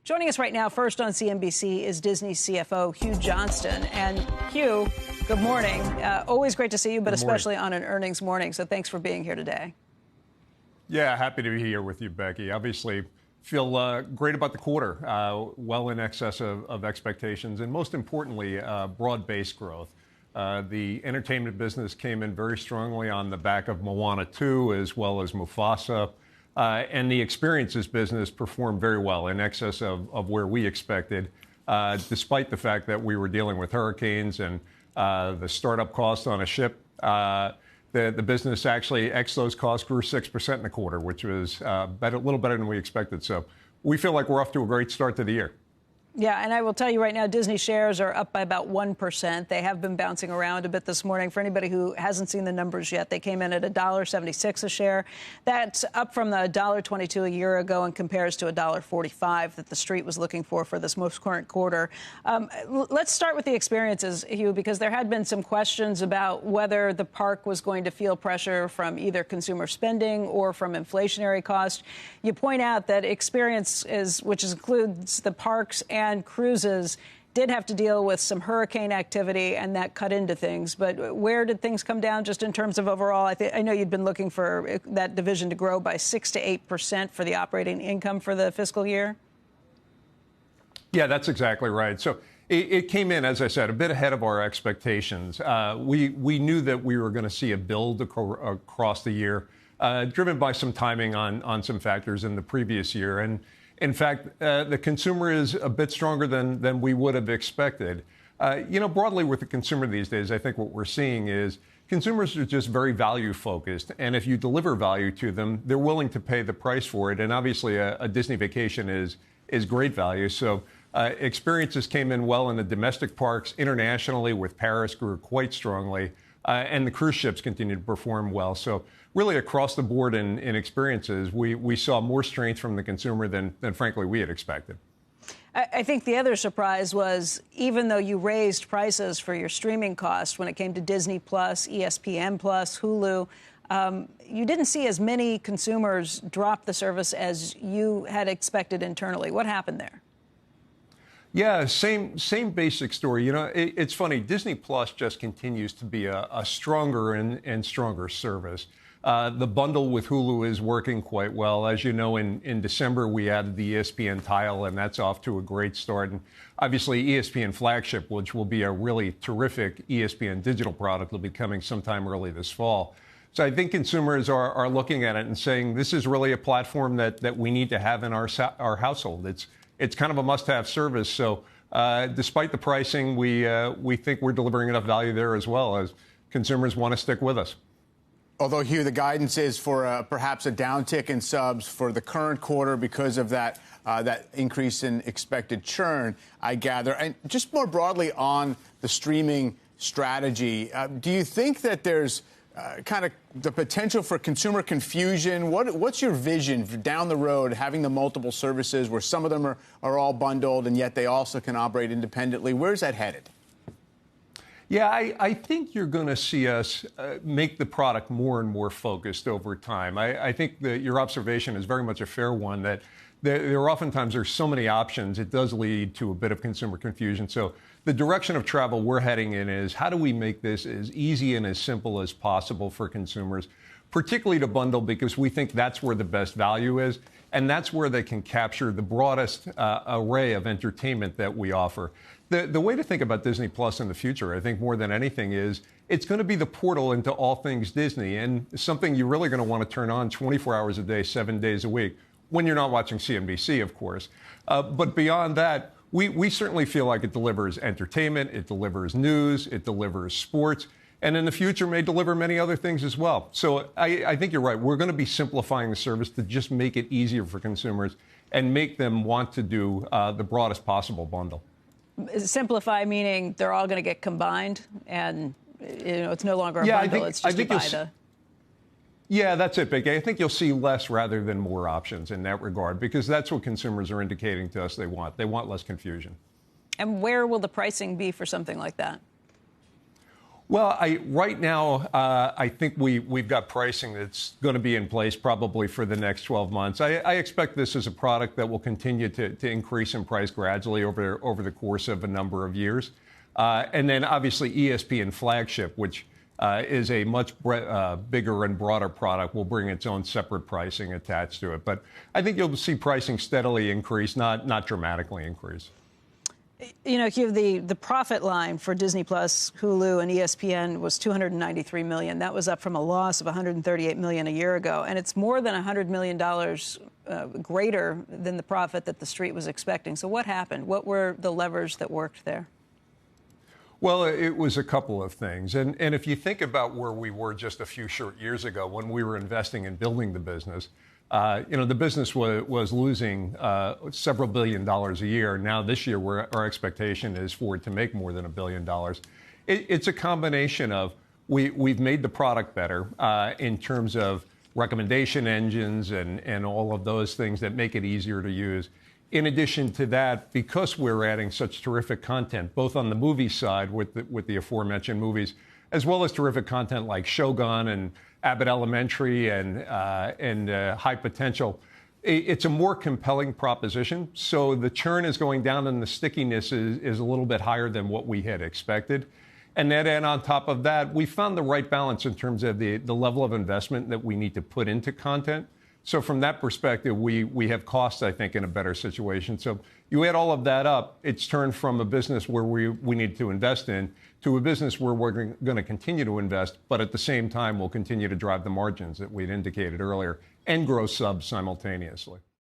Joining us right now, first on CNBC, is Disney CFO Hugh Johnston. And Hugh, good morning. Always great to see you, but especially on an earnings morning. So thanks for being here today. Yeah, happy to be here with you, Becky. Obviously, feel great about the quarter, well in excess of expectations, and most importantly, broad-based growth. The entertainment business came in very strongly on the back of Moana 2, as well as Mufasa. And the experiences business performed very well, in excess of where we expected, despite the fact that we were dealing with hurricanes and the startup cost on a ship. The business actually, ex those costs, grew 6% in the quarter, which was a little better than we expected. So we feel like we're off to a great start to the year. Yeah, and I will tell you right now, Disney shares are up by about 1%. They have been bouncing around a bit this morning. For anybody who hasn't seen the numbers yet, they came in at $1.76 a share. That's up from the $1.22 a year ago and compares to $1.45 that the street was looking for this most current quarter. Let's start with the experiences, Hugh, because there had been some questions about whether the park was going to feel pressure from either consumer spending or from inflationary cost. You point out that experiences, which includes the parks and cruises, did have to deal with some hurricane activity, and that cut into things. But where did things come down just in terms of overall? I know you'd been looking for that division to grow by 6 to 8% for the operating income for the fiscal year. Yeah, that's exactly right. So it came in, as I said, a bit ahead of our expectations. We knew that we were going to see a build across the year, driven by some timing on some factors in the previous year. And in fact, the consumer is a bit stronger than we would have expected. Broadly with the consumer these days, I think what we're seeing is consumers are just very value focused. And if you deliver value to them, they're willing to pay the price for it. And obviously, a Disney vacation is great value. So experiences came in well in the domestic parks. Internationally, with Paris, grew quite strongly. And the cruise ships continue to perform well. So really across the board in experiences, we saw more strength from the consumer than frankly, we had expected. I think the other surprise was, even though you raised prices for your streaming costs when it came to Disney Plus, ESPN Plus, Hulu, you didn't see as many consumers drop the service as you had expected internally. What happened there? Yeah, same basic story. It's funny. Disney Plus just continues to be a stronger and stronger service. The bundle with Hulu is working quite well. As you know, in December, we added the ESPN tile, and that's off to a great start. And obviously, ESPN Flagship, which will be a really terrific ESPN digital product, will be coming sometime early this fall. So I think consumers are looking at it and saying, this is really a platform that we need to have in our household. It's kind of a must-have service. So despite the pricing, we think we're delivering enough value there as well, as consumers want to stick with us. Although, Hugh, the guidance is for perhaps a downtick in subs for the current quarter because of that increase in expected churn, I gather. And just more broadly on the streaming strategy, do you think that there's kind of the potential for consumer confusion? What's your vision for down the road, having the multiple services where some of them are all bundled and yet they also can operate independently? Where's that headed? Yeah, I think you're going to see us make the product more and more focused over time. I think that your observation is very much a fair one, that there oftentimes are so many options, it does lead to a bit of consumer confusion. So the direction of travel we're heading in is, how do we make this as easy and as simple as possible for consumers, particularly to bundle, because we think that's where the best value is. And that's where they can capture the broadest array of entertainment that we offer. The way to think about Disney Plus in the future, I think more than anything, is it's going to be the portal into all things Disney, and something you're really going to want to turn on 24 hours a day, 7 days a week, when you're not watching CNBC, of course. But beyond that, we certainly feel like it delivers entertainment, it delivers news, it delivers sports, and in the future may deliver many other things as well. So I think you're right. We're going to be simplifying the service to just make it easier for consumers and make them want to do the broadest possible bundle. Simplify meaning they're all going to get combined, and it's no longer a bundle. It's just you buy the. Yeah, that's it, Big A. I think you'll see less rather than more options in that regard, because that's what consumers are indicating to us they want. They want less confusion. And where will the pricing be for something like that? Well, right now, I think we've got pricing that's going to be in place probably for the next 12 months. I expect this as a product that will continue to increase in price gradually over the course of a number of years. And then obviously ESPN Flagship, which is a much bigger and broader product, will bring its own separate pricing attached to it. But I think you'll see pricing steadily increase, not dramatically increase. You know, Hugh, the profit line for Disney Plus, Hulu, and ESPN was $293 million. That was up from a loss of $138 million a year ago, and it's more than $100 million greater than the profit that the street was expecting. So what happened? What were the levers that worked there? Well, it was a couple of things. And if you think about where we were just a few short years ago when we were investing in building the business, the business was losing several $1 billion a year. Now this year, our expectation is for it to make more than $1 billion. It's a combination of we've made the product better in terms of recommendation engines and all of those things that make it easier to use. In addition to that, because we're adding such terrific content, both on the movie side with the aforementioned movies, as well as terrific content like Shogun and Abbott Elementary and High Potential, it's a more compelling proposition. So the churn is going down and the stickiness is a little bit higher than what we had expected. And then on top of that, we found the right balance in terms of the level of investment that we need to put into content. So from that perspective, we have costs, I think, in a better situation. So you add all of that up, it's turned from a business where we need to invest in to a business where we're going to continue to invest, but at the same time, we'll continue to drive the margins that we'd indicated earlier and grow subs simultaneously.